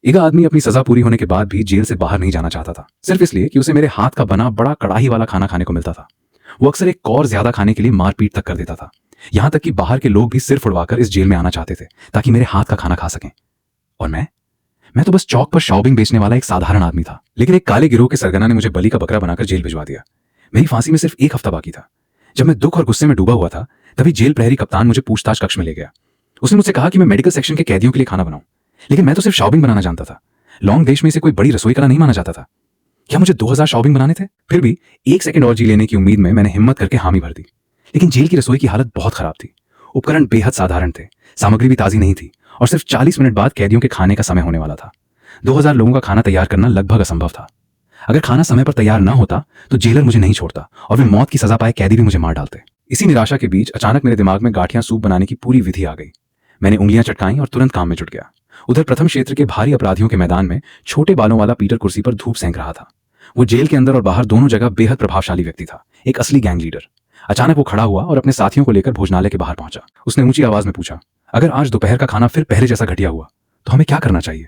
एक आदमी अपनी सजा पूरी होने के बाद भी जेल से बाहर नहीं जाना चाहता था, सिर्फ इसलिए कि उसे मेरे हाथ का बना बड़ा कड़ाही वाला खाना खाने को मिलता था। वो अक्सर एक और ज्यादा खाने के लिए मारपीट तक कर देता था। यहां तक कि बाहर के लोग भी सिर फुड़वाकर इस जेल में आना चाहते थे ताकि मेरे हाथ का खाना खा सकें। और मैं तो बस चौक पर शाओबिंग बेचने वाला एक साधारण आदमी था, लेकिन एक काले गिरोह के सरगना ने मुझे बलि का बकरा बनाकर जेल भिजवा दिया। मेरी फांसी में सिर्फ एक हफ्ता बाकी था। जब मैं दुख और गुस्से में डूबा हुआ था, तभी जेल प्रहरी कप्तान मुझे पूछताछ कक्ष में ले गया। उसने मुझसे कहा कि मैं मेडिकल सेक्शन के कैदियों के लिए खाना बनाऊं, लेकिन मैं तो सिर्फ शाओबिंग बनाना जानता था। लॉन्ग देश में इसे कोई बड़ी रसोई कला नहीं माना जाता था। क्या मुझे 2000 शाओबिंग बनाने थे? फिर भी एक सेकंड और जी लेने की उम्मीद में मैंने हिम्मत करके हामी भर दी। लेकिन जेल की रसोई की हालत बहुत खराब थी। उपकरण बेहद साधारण थे, सामग्री भी ताजी नहीं थी, और सिर्फ 40 मिनट बाद कैदियों के खाने का समय होने वाला था। 2000 लोगों का खाना तैयार करना लगभग असंभव था। अगर खाना समय पर तैयार न होता तो जेलर मुझे नहीं छोड़ता और वे मौत की सजा पाए कैदी भी मुझे मार डालते। इसी निराशा के बीच अचानक मेरे दिमाग में गाठियां सूप बनाने की पूरी विधि आ गई। मैंने उंगलियां चटकाई और तुरंत काम में जुट गया। उधर प्रथम क्षेत्र के भारी अपराधियों के मैदान में छोटे बालों वाला पीटर कुर्सी पर धूप सेंक रहा था। वो जेल के अंदर और बाहर दोनों जगह बेहद प्रभावशाली व्यक्ति था, एक असली गैंग लीडर। अचानक वो खड़ा हुआ और अपने साथियों को लेकर भोजनालय के बाहर पहुंचा। उसने ऊंची आवाज में पूछा, अगर आज दोपहर का खाना फिर पहले जैसा घटिया हुआ तो हमें क्या करना चाहिए?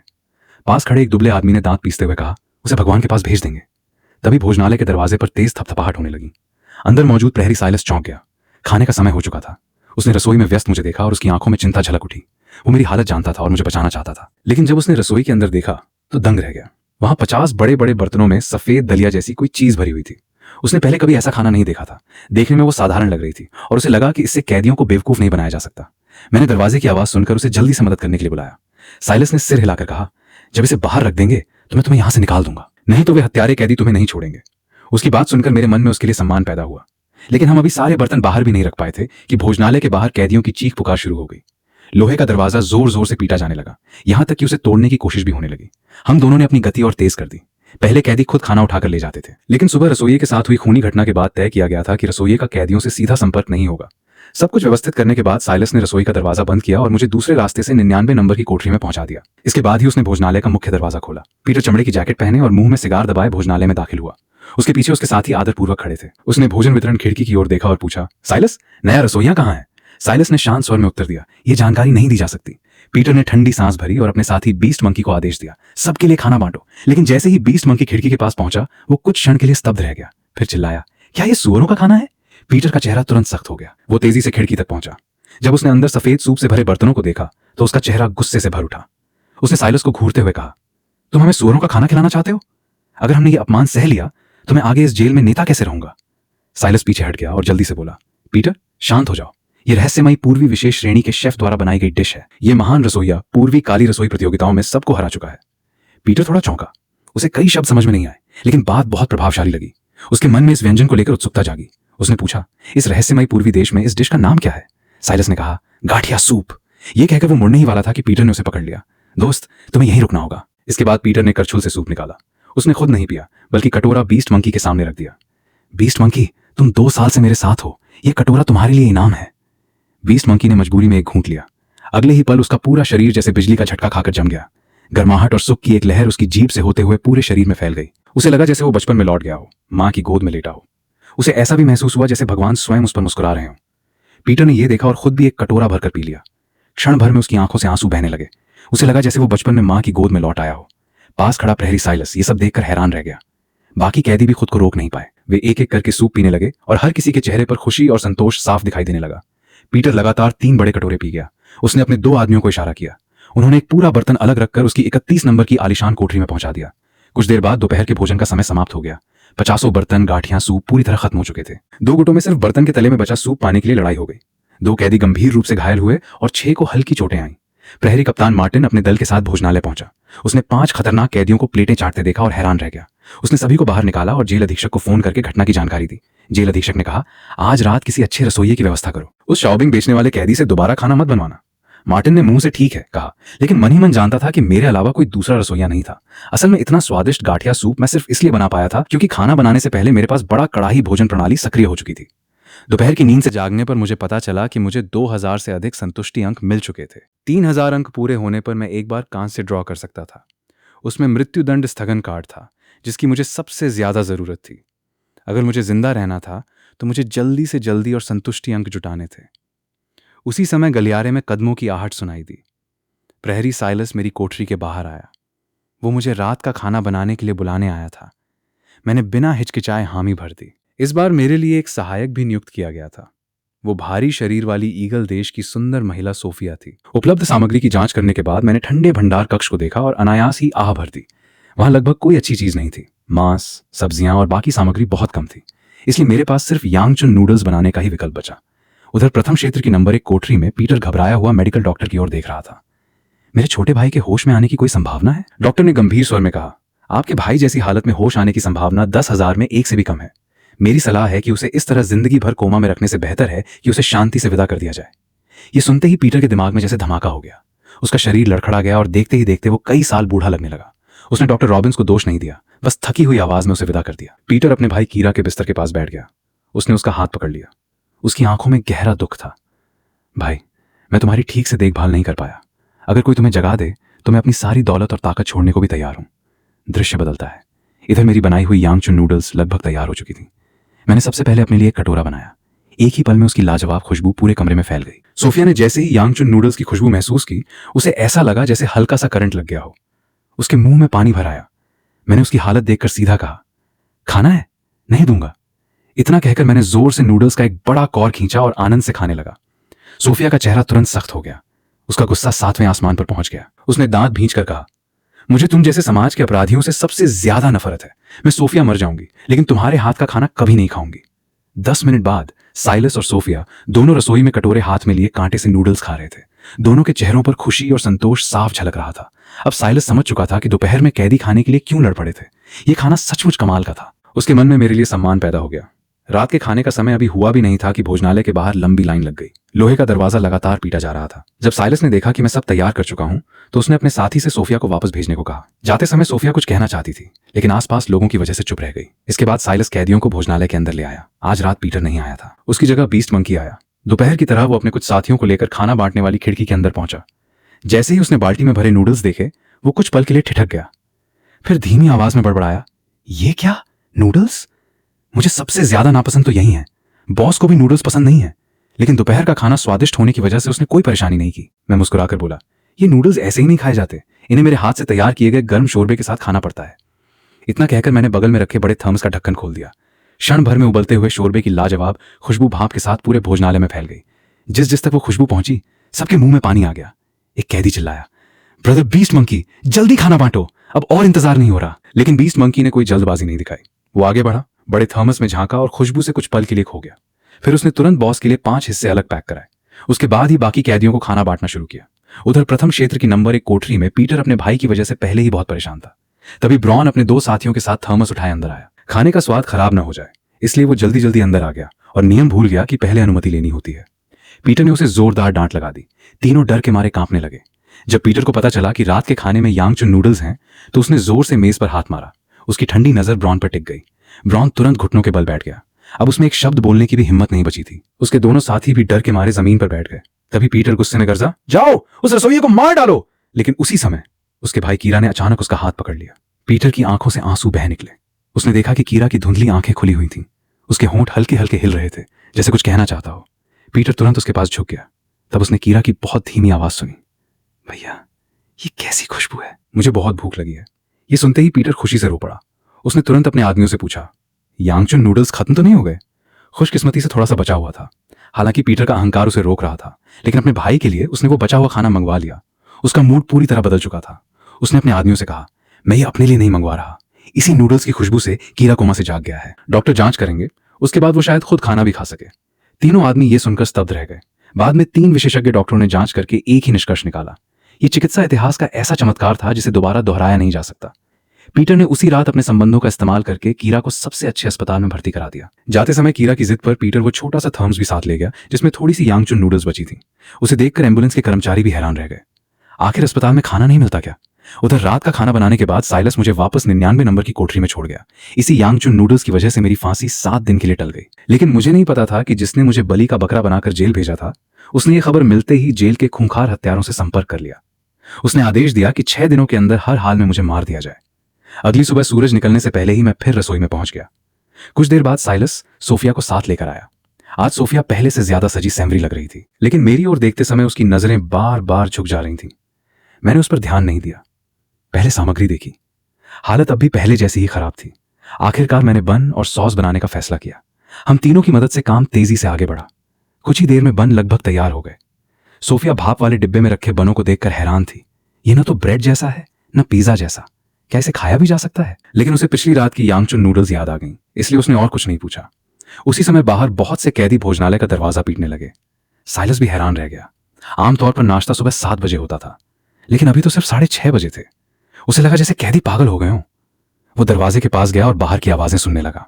पास खड़े एक दुबले आदमी ने दांत पीसते हुए कहा, उसे भगवान के पास भेज देंगे। तभी भोजनालय के दरवाजे पर तेज थपथपाहट होने लगी। अंदर मौजूद प्रहरी साइलस चौंक गया। खाने का समय हो चुका था। उसने रसोई में व्यस्त मुझे देखा और उसकी आंखों में चिंता झलक उठी। वो मेरी हालत जानता था और मुझे बचाना चाहता था, लेकिन जब उसने रसोई के अंदर देखा तो दंग रह गया। वहां 50 बड़े बड़े बर्तनों में सफेद दलिया जैसी कोई चीज भरी हुई थी। उसने पहले कभी ऐसा खाना नहीं देखा था। देखने में वो साधारण लग रही थी और उसे लगा कि इससे कैदियों को बेवकूफ नहीं बनाया जा सकता। मैंने दरवाजे की आवाज सुनकर उसे जल्दी से मदद करने के लिए बुलाया। साइलस ने सिर हिलाकर कहा, जब इसे बाहर रख देंगे तो मैं तुम्हें यहां से निकाल दूंगा, नहीं तो वे हत्यारे कैदी तुम्हें नहीं छोड़ेंगे। उसकी बात सुनकर मेरे मन में उसके लिए सम्मान पैदा हुआ। लेकिन हम अभी सारे बर्तन बाहर भी नहीं रख पाए थे कि भोजनालय के बाहर कैदियों की चीख पुकार शुरू हो गई। लोहे का दरवाजा जोर जोर से पीटा जाने लगा, यहां तक कि उसे तोड़ने की कोशिश भी होने लगी। हम दोनों ने अपनी गति और तेज कर दी। पहले कैदी खुद खाना उठाकर ले जाते थे, लेकिन सुबह रसोइये के साथ हुई खूनी घटना के बाद तय किया गया था कि रसोइये का कैदियों से सीधा संपर्क नहीं होगा। सब कुछ व्यवस्थित करने के बाद साइलस ने रसोई का दरवाजा बंद किया और मुझे दूसरे रास्ते से 99 नंबर की कोठरी में पहुंचा दिया। इसके बाद ही उसने भोजनालय का मुख्य दरवाजा खोला। पीटर चमड़े की जैकेट पहने और मुंह में सिगार दबाए भोजनालय में दाखिल हुआ। उसके पीछे उसके साथी आदरपूर्वक खड़े थे। उसने भोजन वितरण खिड़की की ओर देखा और पूछा, साइलस, नया रसोइया कहाँ है? साइलस ने शांत स्वर में उत्तर दिया, ये जानकारी नहीं दी जा सकती। पीटर ने ठंडी सांस भरी और अपने साथी बीस्ट मंकी को आदेश दिया, सबके लिए खाना बांटो। लेकिन जैसे ही बीस्ट मंकी खिड़की के पास पहुंचा, वो कुछ क्षण के लिए स्तब्ध रह गया, फिर चिल्लाया, क्या ये सुअरों का खाना है? पीटर का चेहरा तुरंत सख्त हो गया। वो तेजी से खिड़की तक पहुंचा। जब उसने अंदर सफेद सूप से भरे बर्तनों को देखा तो उसका चेहरा गुस्से से भर उठा। उसने साइलस को घूरते हुए कहा, तुम हमें सुअरों का खाना खिलाना चाहते हो? अगर हमने ये अपमान सह लिया तो मैं आगे इस जेल में नेता कैसे रहूंगा? साइलस पीछे हट गया और जल्दी से बोला, पीटर शांत हो जाओ। ये रहस्यमयी पूर्वी विशेष श्रेणी के शेफ द्वारा बनाई गई डिश है। ये महान रसोइया पूर्वी काली रसोई प्रतियोगिताओं में सबको हरा चुका है। पीटर थोड़ा चौंका। उसे कई शब्द समझ में नहीं आए, लेकिन बात बहुत प्रभावशाली लगी। उसके मन में इस व्यंजन को लेकर उत्सुकता जागी। उसने पूछा, इस रहस्यमयी पूर्वी देश में इस डिश का नाम क्या है? साइलस ने कहा, गाठिया सूप। यह कहकर वो मुड़ने ही वाला था कि पीटर ने उसे पकड़ लिया। दोस्त, तुम्हें यहीं रुकना होगा। इसके बाद पीटर ने करछुल से सूप निकाला। उसने खुद नहीं पिया, बल्कि कटोरा बीस्ट मंकी के सामने रख दिया। बीस्ट मंकी, तुम 2 साल से मेरे साथ हो, यह कटोरा तुम्हारे लिए इनाम है। बीस्ट मंकी ने मजबूरी में एक घूंट लिया। अगले ही पल उसका पूरा शरीर जैसे बिजली का झटका खाकर जम गया। गर्माहट और सुख की एक लहर उसकी जीभ से होते हुए पूरे शरीर में फैल गई। उसे लगा जैसे वो बचपन में लौट गया हो, मां की गोद में लेटा हो। उसे ऐसा भी महसूस हुआ जैसे भगवान स्वयं उस पर मुस्कुरा रहे हो। पीटर ने यह देखा और खुद भी एक कटोरा भरकर पी लिया। क्षण भर में उसकी आंखों से आंसू बहने लगे। उसे लगा जैसे वो बचपन में मां की गोद में लौट आया हो। पास खड़ा प्रहरी साइलस ये सब देखकर हैरान रह गया। बाकी कैदी भी खुद को रोक नहीं पाए। वे एक एक करके सूप पीने लगे और हर किसी के चेहरे पर खुशी और संतोष साफ दिखाई देने लगा। पीटर लगातार 3 बड़े कटोरे पी गया। उसने अपने 2 आदमियों को इशारा किया। उन्होंने एक पूरा बर्तन अलग रखकर उसकी 31 नंबर की आलीशान कोठरी में पहुंचा दिया। कुछ देर बाद दोपहर के भोजन का समय समाप्त हो गया। 50 बर्तन, गाठियां, सूप पूरी तरह खत्म हो चुके थे। 2 गुटों में सिर्फ बर्तन के तले में बचा सूप पाने के लिए लड़ाई हो गई। 2 कैदी गंभीर रूप से घायल हुए और 6 को हल्की चोटें आईं। प्रहरी कप्तान मार्टिन अपने दल के साथ भोजनालय पहुंचा। उसने 5 खतरनाक कैदियों को प्लेटें चाटते देखा और हैरान रह गया। उसने सभी को बाहर निकाला और जेल अधीक्षक को फोन करके घटना की जानकारी दी। जेल अधीक्षक ने कहा, आज रात किसी अच्छे रसोइये की व्यवस्था करो। उस शाओबिंग बेचने वाले कैदी से दोबारा खाना मत बनवाना। मार्टिन ने मुंह से ठीक है कहा, लेकिन मन ही मन जानता था कि मेरे अलावा कोई दूसरा रसोइया नहीं था। असल में इतना स्वादिष्ट गाठिया सूप मैं सिर्फ इसलिए बना पाया था क्योंकि खाना बनाने से पहले मेरे पास बड़ा कड़ाही भोजन प्रणाली सक्रिय हो चुकी थी। दोपहर की नींद से जागने पर मुझे पता चला कि मुझे 2000 से अधिक संतुष्टि अंक मिल चुके थे। 3000 अंक पूरे होने पर मैं एक बार कांच से ड्रॉ कर सकता था। उसमें मृत्युदंड स्थगन कार्ड था, जिसकी मुझे सबसे ज्यादा जरूरत थी। अगर मुझे जिंदा रहना था तो मुझे जल्दी से जल्दी और संतुष्टि अंक जुटाने थे। उसी समय गलियारे में कदमों की आहट सुनाई दी। प्रहरी साइलस मेरी कोठरी के बाहर आया। वो मुझे रात का खाना बनाने के लिए बुलाने आया था। मैंने बिना हिचकिचाए हामी भर दी। इस बार मेरे लिए एक सहायक भी नियुक्त किया गया था। वो भारी शरीर वाली ईगल देश की सुंदर महिला सोफिया थी। उपलब्ध सामग्री की जांच करने के बाद मैंने ठंडे भंडार कक्ष को देखा और अनायास ही आह भर दी। वहां लगभग कोई अच्छी चीज नहीं थी। मांस, सब्जियां और बाकी सामग्री बहुत कम थी, इसलिए मेरे पास सिर्फ यांगचुन नूडल्स बनाने का ही विकल्प बचा। उधर प्रथम क्षेत्र की नंबर 1 कोठरी में पीटर घबराया हुआ मेडिकल डॉक्टर की ओर देख रहा था। मेरे छोटे भाई के होश में आने की कोई संभावना है? डॉक्टर ने गंभीर स्वर में कहा, आपके भाई जैसी हालत में होश आने की संभावना 10,000 में 1 से भी कम है। मेरी सलाह है कि उसे इस तरह जिंदगी भर कोमा में रखने से बेहतर है कि उसे शांति से विदा कर दिया जाए। ये सुनते ही पीटर के दिमाग में जैसे धमाका हो गया। उसका शरीर लड़खड़ा गया और देखते ही देखते वो कई साल बूढ़ा लगने लगा। उसने डॉक्टर रॉबिन्स को दोष नहीं दिया, बस थकी हुई आवाज में उसे विदा कर दिया। पीटर अपने भाई कीरा के बिस्तर के पास बैठ गया। उसने उसका हाथ पकड़ लिया। उसकी आंखों में गहरा दुख था। भाई, मैं तुम्हारी ठीक से देखभाल नहीं कर पाया। अगर कोई तुम्हें जगा दे तो मैं अपनी सारी दौलत और ताकत छोड़ने को भी तैयार हूं। दृश्य बदलता है। इधर मेरी बनाई हुई यांगचुन नूडल्स लगभग तैयार हो चुकी थी। मैंने सबसे पहले अपने लिए एक कटोरा बनाया। एक ही पल में उसकी लाजवाब खुशबू पूरे कमरे में फैल गई। सोफिया ने जैसे ही यांगचुन नूडल्स की खुशबू महसूस की, उसे ऐसा लगा जैसे हल्का सा करंट लग गया हो। उसके मुंह में पानी भर आया। मैंने उसकी हालत देखकर सीधा कहा, खाना है? नहीं दूंगा। इतना कहकर मैंने जोर से नूडल्स का एक बड़ा कौर खींचा और आनंद से खाने लगा। सोफिया का चेहरा तुरंत सख्त हो गया। उसका गुस्सा 7वें आसमान पर पहुंच गया। उसने दांत भींचकर कहा, मुझे तुम जैसे समाज के अपराधियों से सबसे ज्यादा नफरत है। मैं सोफिया मर जाऊंगी, लेकिन तुम्हारे हाथ का खाना कभी नहीं खाऊंगी। 10 मिनट बाद साइलस और सोफिया दोनों रसोई में कटोरे हाथ में लिए कांटे से नूडल्स खा रहे थे। दोनों के चेहरों पर खुशी और संतोष साफ झलक रहा था। अब साइलस समझ चुका था कि दोपहर में कैदी खाने के लिए क्यों लड़ पड़े थे। यह खाना सचमुच कमाल का था। उसके मन में मेरे लिए सम्मान पैदा हो गया। रात के खाने का समय अभी हुआ भी नहीं था कि भोजनालय के बाहर लंबी लाइन लग गई। लोहे का दरवाजा लगातार पीटा जा रहा था। जब साइलस ने देखा कि मैं सब तैयार कर चुका हूं, तो उसने अपने साथी से सोफिया को वापस भेजने को कहा। जाते समय सोफिया कुछ कहना चाहती थी, लेकिन आसपास लोगों की वजह से चुप रह गई। इसके बाद साइलस कैदियों को भोजनालय के अंदर ले आया। आज रात पीटर नहीं आया था। उसकी जगह बीस्ट मंकी आया। दोपहर की तरह वो अपने कुछ साथियों को लेकर खाना बांटने वाली खिड़की के अंदर पहुंचा। जैसे ही उसने बाल्टी में भरे नूडल्स देखे, वो कुछ पल के लिए ठिठक गया। फिर धीमी आवाज में बड़बड़ाया, ये क्या? नूडल्स? मुझे सबसे ज्यादा नापसंद तो यही है। बॉस को भी नूडल्स पसंद नहीं है, लेकिन दोपहर का खाना स्वादिष्ट होने की वजह से उसने कोई परेशानी नहीं की। मैं मुस्कुराकर बोला, ये नूडल्स ऐसे ही नहीं खाए जाते। इन्हें मेरे हाथ से तैयार किए गए गर्म शोरबे के साथ खाना पड़ता है। इतना कहकर मैंने बगल में रखे बड़े थर्मस का ढक्कन खोल दिया। क्षण भर में उबलते हुए शोरबे की लाजवाब खुशबू भाप के साथ पूरे भोजनालय में फैल गई। जिस जिस तक वो खुशबू पहुंची, सबके मुंह में पानी आ गया। एक कैदी चिल्लाया, ब्रदर बीस्ट मंकी, जल्दी खाना बांटो, अब और इंतजार नहीं हो रहा। लेकिन बीस्ट मंकी ने कोई जल्दबाजी नहीं दिखाई। वो आगे बढ़ा, बड़े थर्मस में झांका और खुशबू से कुछ पल के लिए खो गया। फिर उसने तुरंत बॉस के लिए 5 हिस्से अलग पैक कराए। उसके बाद ही बाकी कैदियों को खाना बांटना शुरू किया। उधर प्रथम क्षेत्र की नंबर 1 कोठरी में पीटर अपने भाई की वजह से पहले ही बहुत परेशान था। तभी ब्रॉन अपने 2 साथियों के साथ थर्मस उठाए अंदर आया। खाने का स्वाद खराब न हो जाए, इसलिए वो जल्दी जल्दी अंदर आ गया और नियम भूल गया कि पहले अनुमति लेनी होती है। पीटर ने उसे जोरदार डांट लगा दी। तीनों डर के मारे कांपने लगे। जब पीटर को पता चला कि रात के खाने में यांगचुन नूडल्स हैं, तो उसने जोर से मेज पर हाथ मारा। उसकी ठंडी नजर ब्रॉन पर टिक गई। ब्रॉन तुरंत घुटनों के बल बैठ गया। अब उसमें एक शब्द बोलने की भी हिम्मत नहीं बची थी। उसके दोनों साथी भी डर के मारे जमीन पर बैठ गए। तभी पीटर गुस्से में गर्जा, जाओ उस रसोइये को मार डालो। लेकिन उसी समय उसके भाई कीरा ने अचानक उसका हाथ पकड़ लिया। पीटर की आंखों से आंसू बह निकले। उसने देखा कि कीरा की धुंधली आंखें खुली हुई थीं। उसके होंठ हल्के हल्के हिल रहे थे, जैसे कुछ कहना चाहता हो। पीटर तुरंत उसके पास झुक गया। तब उसने कीरा की बहुत धीमी आवाज सुनी, भैया, ये कैसी खुशबू है? मुझे बहुत भूख लगी है। ये सुनते ही पीटर खुशी से रो पड़ा। उसने तुरंत अपने आदमियों से पूछा, यांगचुन नूडल्स खत्म तो नहीं हो गए? खुशकिस्मती से थोड़ा सा बचा हुआ था। हालांकि पीटर का अहंकार उसे रोक रहा था, लेकिन अपने भाई के लिए उसने वो बचा हुआ खाना मंगवा लिया। उसका मूड पूरी तरह बदल चुका था। उसने अपने आदमियों से कहा, मैं ये अपने लिए नहीं मंगवा रहा। इसी नूडल्स की खुशबू से कीरा कोमा से जाग गया है। डॉक्टर जांच करेंगे, उसके बाद वो शायद खुद खाना भी खा सके। तीनों आदमी ये सुनकर स्तब्ध रह गए। बाद में 3 विशेषज्ञ डॉक्टरों ने जांच करके एक ही निष्कर्ष निकाला। ये चिकित्सा इतिहास का ऐसा चमत्कार था जिसे दोबारा दोहराया नहीं जा सकता। पीटर ने उसी रात अपने संबंधों का इस्तेमाल करके कीरा को सबसे अच्छे अस्पताल में भर्ती करा दिया। जाते समय कीरा की जिद पर पीटर वो छोटा सा थर्म्स भी साथ ले गया, जिसमें थोड़ी सी यांगचुन नूडल्स बची थी। उसे देखकर एम्बुलेंस के कर्मचारी भी हैरान रह गए। आखिर अस्पताल में खाना नहीं मिलता क्या? उधर रात का खाना बनाने के बाद साइलस मुझे वापस 99 नंबर की कोठरी में छोड़ गया। इसी यांगचुन नूडल्स की वजह से मेरी फांसी 7 दिन के लिए टल गई। लेकिन मुझे नहीं पता था कि जिसने मुझे बलि का बकरा बनाकर जेल भेजा था, उसने ये खबर मिलते ही जेल के खूंखार हत्यारों से संपर्क कर लिया। उसने आदेश दिया कि 6 दिनों के अंदर हर हाल में मुझे मार दिया जाए। अगली सुबह सूरज निकलने से पहले ही मैं फिर रसोई में पहुंच गया। कुछ देर बाद साइलस सोफिया को साथ लेकर आया। आज सोफिया पहले से ज्यादा सजी सैमरी लग रही थी, लेकिन मेरी ओर देखते समय उसकी नजरें बार बार झुक जा रही थीं। मैंने उस पर ध्यान नहीं दिया। पहले सामग्री देखी, हालत अब भी पहले जैसी ही खराब थी। आखिरकार मैंने बन और सॉस बनाने का फैसला किया। हम तीनों की मदद से काम तेजी से आगे बढ़ा। कुछ ही देर में बन लगभग तैयार हो गए। सोफिया भाप वाले डिब्बे में रखे बनों को देखकर हैरान थी। ये ना तो ब्रेड जैसा है, न पिज्जा जैसा। क्या इसे खाया भी जा सकता है? लेकिन उसे पिछली रात की यांगचुन नूडल्स याद आ गईं, इसलिए उसने और कुछ नहीं पूछा। उसी समय बाहर बहुत से कैदी भोजनालय का दरवाजा पीटने लगे। साइलस भी हैरान रह गया। आमतौर पर नाश्ता सुबह 7 बजे होता था, लेकिन अभी तो सिर्फ 6:30 बजे थे। उसे लगा जैसे कैदी पागल हो गए हों। वो दरवाजे के पास गया और बाहर की आवाजें सुनने लगा।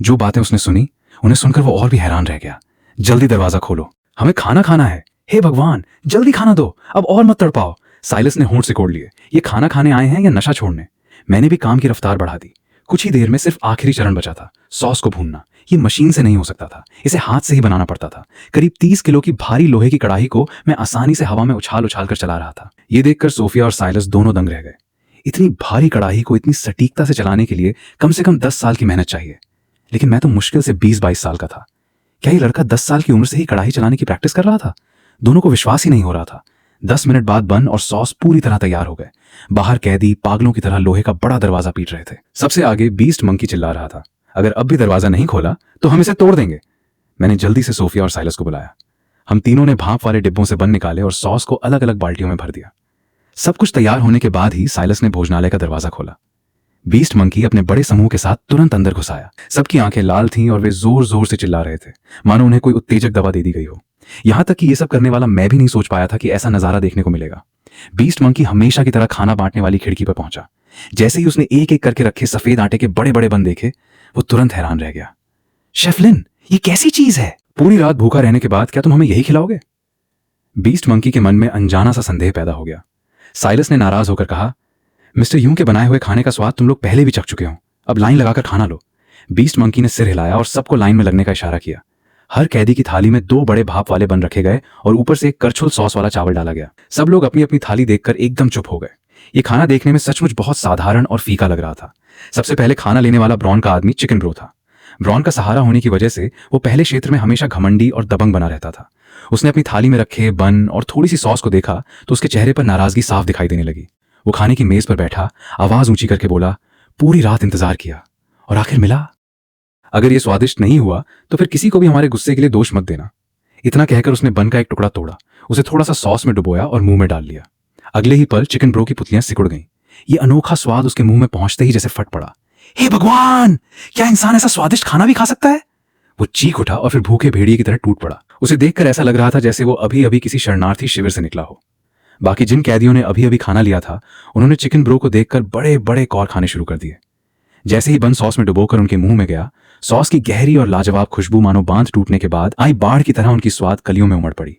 जो बातें उसने सुनी, उन्हें सुनकर वो और भी हैरान रह गया। जल्दी दरवाजा खोलो, हमें खाना खाना है। हे भगवान, जल्दी खाना दो, अब और मत तड़पाओ। साइलस ने होंठ सिकोड़ लिए। ये खाना खाने आए हैं या नशा छोड़ने? मैंने भी काम की रफ्तार बढ़ा दी। कुछ ही देर में सिर्फ आखिरी चरण बचा था, सॉस को भूनना। ये मशीन से नहीं हो सकता था, इसे हाथ से ही बनाना पड़ता था। करीब 30 किलो की भारी लोहे की कढ़ाई को मैं आसानी से हवा में उछाल उछाल कर चला रहा था। ये देखकर सोफिया और साइलस दोनों दंग रह गए। इतनी भारी कढ़ाई को इतनी सटीकता से चलाने के लिए कम से कम 10 साल की मेहनत चाहिए, लेकिन मैं तो मुश्किल से 20-22 साल का था। क्या ये लड़का 10 साल की उम्र से ही कढ़ाई चलाने की प्रैक्टिस कर रहा था? दोनों को विश्वास ही नहीं हो रहा था। 10 मिनट बाद बन और सॉस पूरी तरह तैयार हो गए। बाहर कैदी पागलों की तरह लोहे का बड़ा दरवाजा पीट रहे थे। सबसे आगे बीस्ट मंकी चिल्ला रहा था, अगर अब भी दरवाजा नहीं खोला तो हम इसे तोड़ देंगे। मैंने जल्दी से सोफिया और साइलस को बुलाया। हम तीनों ने भाप वाले डिब्बों से बन निकाले और सॉस को अलग अलग बाल्टियों में भर दिया। सब कुछ तैयार होने के बाद ही साइलस ने भोजनालय का दरवाजा खोला। बीस्ट मंकी अपने बड़े समूह के साथ तुरंत अंदर घुस आया। सबकी आंखें लाल थीं और वे जोर जोर से चिल्ला रहे थे, मानो उन्हें कोई उत्तेजक दवा दे दी गई हो। यहां तक कि ये सब करने वाला मैं भी नहीं सोच पाया था कि ऐसा नजारा देखने को मिलेगा। बीस्ट मंकी हमेशा की तरह खाना बांटने वाली खिड़की पर पहुंचा। जैसे ही उसने एक एक करके रखे सफेद आटे के बड़े बड़े बन देखे, वो तुरंत हैरान रह गया। शेफ लिन, ये कैसी चीज है? पूरी रात भूखा रहने के बाद क्या तुम हमें यही खिलाओगे? बीस्ट मंकी के मन में अनजाना सा संदेह पैदा हो गया। साइलस ने नाराज होकर कहा, मिस्टर यूं के बनाए हुए खाने का स्वाद तुम लोग पहले भी चख चुके हो, अब लाइन लगाकर खाना लो। बीस्ट मंकी ने सिर हिलाया और सबको लाइन में लगने का इशारा किया। हर कैदी की थाली में 2 बड़े भाप वाले बन रखे गए और ऊपर से एक करछुल सॉस वाला चावल डाला गया। सब लोग अपनी अपनी थाली देखकर एकदम चुप हो गए। ये खाना देखने में सचमुच बहुत साधारण और फीका लग रहा था। सबसे पहले खाना लेने वाला ब्रॉन का आदमी चिकन ब्रो था। ब्रॉन का सहारा होने की वजह से वो पहले क्षेत्र में हमेशा घमंडी और दबंग बना रहता था। उसने अपनी थाली में रखे बन और थोड़ी सी सॉस को देखा तो उसके चेहरे पर नाराजगी साफ दिखाई देने लगी। वो खाने की मेज पर बैठा आवाज ऊंची करके बोला, पूरी रात इंतजार किया और आखिर मिला। अगर ये स्वादिष्ट नहीं हुआ तो फिर किसी को भी हमारे गुस्से के लिए दोष मत देना। इतना कहकर उसने बन का एक टुकड़ा तोड़ा, उसे थोड़ा सा सॉस में डुबोया और मुंह में डाल लिया। अगले ही पल चिकन ब्रो की पुतलियां सिकुड़ गईं। ये अनोखा स्वाद उसके मुंह में पहुंचते ही जैसे फट पड़ा। हे भगवान, क्या इंसान ऐसा स्वादिष्ट खाना भी खा सकता है? वो चीख उठा और फिर भूखे भेड़िए की तरह टूट पड़ा। उसे देखकर ऐसा लग रहा था जैसे वो अभी अभी किसी शरणार्थी शिविर से निकला हो। बाकी जिन कैदियों ने अभी अभी खाना लिया था, उन्होंने चिकन ब्रो को देखकर बड़े बड़े कौर खाने शुरू कर दिए। जैसे ही बन सॉस में डुबोकर उनके मुंह में गया, सॉस की गहरी और लाजवाब खुशबू मानो बांध टूटने के बाद आई बाढ़ की तरह उनकी स्वाद कलियों में उमड़ पड़ी।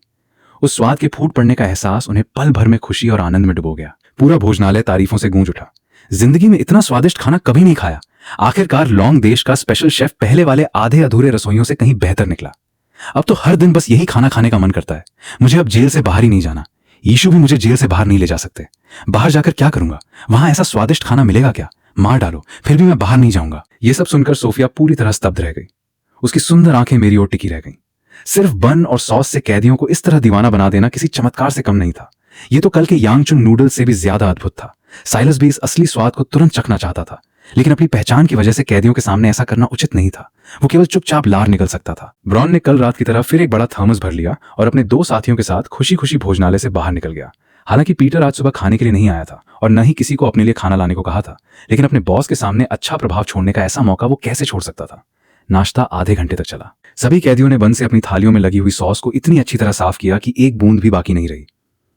उस स्वाद के फूट पड़ने का एहसास उन्हें पल भर में खुशी और आनंद में डुबो गया। पूरा भोजनालय तारीफों से गूंज उठा। जिंदगी में इतना स्वादिष्ट खाना कभी नहीं खाया। आखिरकार लॉन्ग देश का स्पेशल शेफ पहले वाले आधे अधूरे रसोइयों से कहीं बेहतर निकला। अब तो हर दिन बस यही खाना खाने का मन करता है। मुझे अब जेल से बाहर ही नहीं जाना। यीशु भी मुझे जेल से बाहर नहीं ले जा सकते। बाहर जाकर क्या करूंगा? वहां ऐसा स्वादिष्ट खाना मिलेगा क्या? मार डालो, फिर भी मैं बाहर नहीं जाऊंगा। ये सब सुनकर सोफिया पूरी तरह स्तब्ध रह गई। उसकी सुंदर आंखें मेरी ओर टिकी रह गईं। सिर्फ बन और सॉस से कैदियों को इस तरह दीवाना बना देना किसी चमत्कार से कम नहीं था। ये तो कल के यांगचुन नूडल्स से भी ज्यादा अद्भुत था। साइलस भी इस असली स्वाद को तुरंत चखना चाहता था, लेकिन अपनी पहचान की वजह से कैदियों के सामने ऐसा करना उचित नहीं था। वो केवल चुपचाप लार निकल सकता था। ब्रॉन ने कल रात की तरह फिर एक बड़ा थर्मस भर लिया और अपने 2 साथियों के साथ खुशी खुशी भोजनालय से बाहर निकल गया। हालांकि पीटर आज सुबह खाने के लिए नहीं आया था और न ही किसी को अपने लिए खाना लाने को कहा था, लेकिन अपने बॉस के सामने अच्छा प्रभाव छोड़ने का ऐसा मौका वो कैसे छोड़ सकता था। नाश्ता आधे घंटे तक चला। सभी कैदियों ने बन से अपनी थालियों में लगी हुई सॉस को इतनी अच्छी तरह साफ किया कि एक बूंद भी बाकी नहीं रही।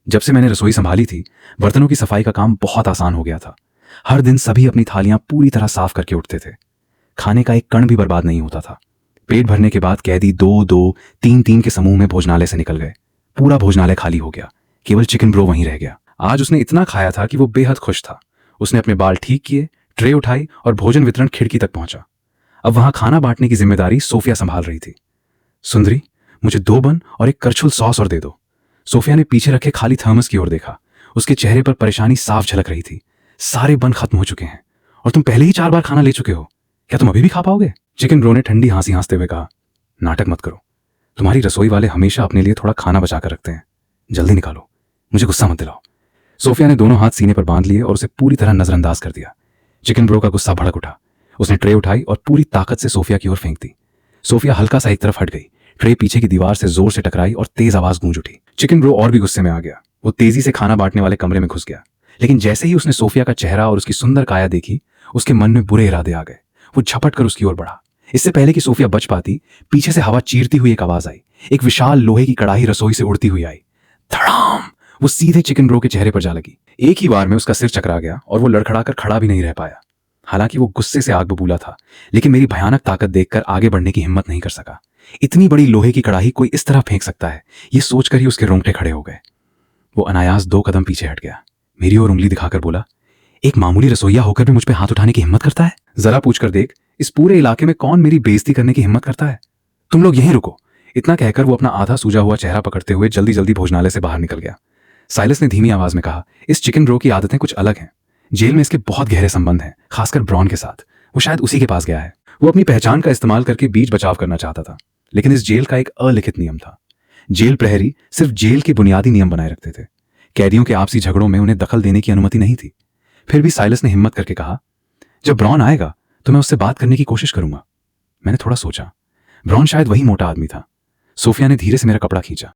जब से मैंने रसोई संभाली थी, बर्तनों की सफाई का काम बहुत आसान हो गया था। हर दिन सभी अपनी थालियां पूरी तरह साफ करके उठते थे। खाने का एक कण भी बर्बाद नहीं होता था। पेट भरने के बाद कैदी 2-2, 3-3 के समूह में भोजनालय से निकल गए। पूरा भोजनालय खाली हो गया, केवल चिकन ब्रो वहीं रह गया। आज उसने इतना खाया था कि वो बेहद खुश था। उसने अपने बाल ठीक किए, ट्रे उठाई और भोजन वितरण खिड़की तक पहुंचा। अब वहां खाना बांटने की जिम्मेदारी सोफिया संभाल रही थी। सुंदरी, मुझे 2 बन और एक करछुल सॉस और दे दो। सोफिया ने पीछे रखे खाली थर्मस की ओर देखा। उसके चेहरे पर परेशानी साफ झलक रही थी। सारे बन खत्म हो चुके हैं और तुम पहले ही 4 बार खाना ले चुके हो। क्या तुम अभी भी खा पाओगे? चिकन ब्रो ने ठंडी हंसी हंसते हुए कहा, नाटक मत करो। तुम्हारी रसोई वाले हमेशा अपने लिए थोड़ा खाना बचा कर रखते हैं। जल्दी निकालो, मुझे गुस्सा मत दिलाओ। सोफिया ने दोनों हाथ सीने पर बांध लिए और उसे पूरी तरह नजरअंदाज कर दिया। चिकन ब्रो का गुस्सा भड़क उठा। उसने ट्रे उठाई और पूरी ताकत से सोफिया की ओर फेंक दी। सोफिया हल्का सा एक तरफ हट गई। ट्रे पीछे की दीवार से जोर से टकराई और तेज आवाज गूंज उठी। चिकन ब्रो और भी गुस्से में आ गया। वो तेजी से खाना बांटने वाले कमरे में घुस गया। लेकिन जैसे ही उसने सोफिया का चेहरा और उसकी सुंदर काया देखी, उसके मन में बुरे इरादे आ गए। वो झपट कर उसकी ओर बढ़ा। इससे पहले कि सोफिया बच पाती, पीछे से हवा चीरती हुई एक आवाज आई। एक विशाल लोहे की कड़ाही रसोई से उड़ती हुई आई। धड़ाम! वो सीधे चिकन ब्रो के चेहरे पर जा लगी। एक ही बार में उसका सिर चकरा गया और वो लड़खड़ाकर खड़ा भी नहीं रह पाया। हालांकि वो गुस्से से आग बबूला था, लेकिन मेरी भयानक ताकत देखकर आगे बढ़ने की हिम्मत नहीं कर सका। इतनी बड़ी लोहे की कड़ाही कोई इस तरह फेंक सकता है, ये सोचकर ही उसके रोंगटे खड़े हो गए। वो अनायास 2 कदम पीछे हट गया। मेरी ओर उंगली दिखाकर बोला, एक मामूली रसोइया होकर भी मुझ पे हाथ उठाने की हिम्मत करता है? जरा पूछकर देख, इस पूरे इलाके में कौन मेरी बेइज्जती करने की हिम्मत करता है? तुम लोग यहीं रुको। इतना कहकर वो अपना आधा सूजा हुआ चेहरा पकड़ते हुए जल्दी जल्दी भोजनालय से बाहर निकल गया। साइलस ने धीमी आवाज में कहा, इस चिकन ब्रो की आदतें कुछ अलग हैं। जेल में इसके बहुत गहरे संबंध हैं, खासकर ब्रॉन के साथ। वो शायद उसी के पास गया है। वो अपनी पहचान का इस्तेमाल करके बीच बचाव करना चाहता था, लेकिन इस जेल का एक अलिखित नियम था। जेल प्रहरी सिर्फ जेल के बुनियादी नियम बनाए रखते थे। कैदियों के आपसी झगड़ों में उन्हें दखल देने की अनुमति नहीं थी। फिर भी साइलस ने हिम्मत करके कहा, जब ब्रॉन आएगा तो मैं उससे बात करने की कोशिश करूंगा। मैंने थोड़ा सोचा, ब्रॉन शायद वही मोटा आदमी था। सोफिया ने धीरे से मेरा कपड़ा खींचा।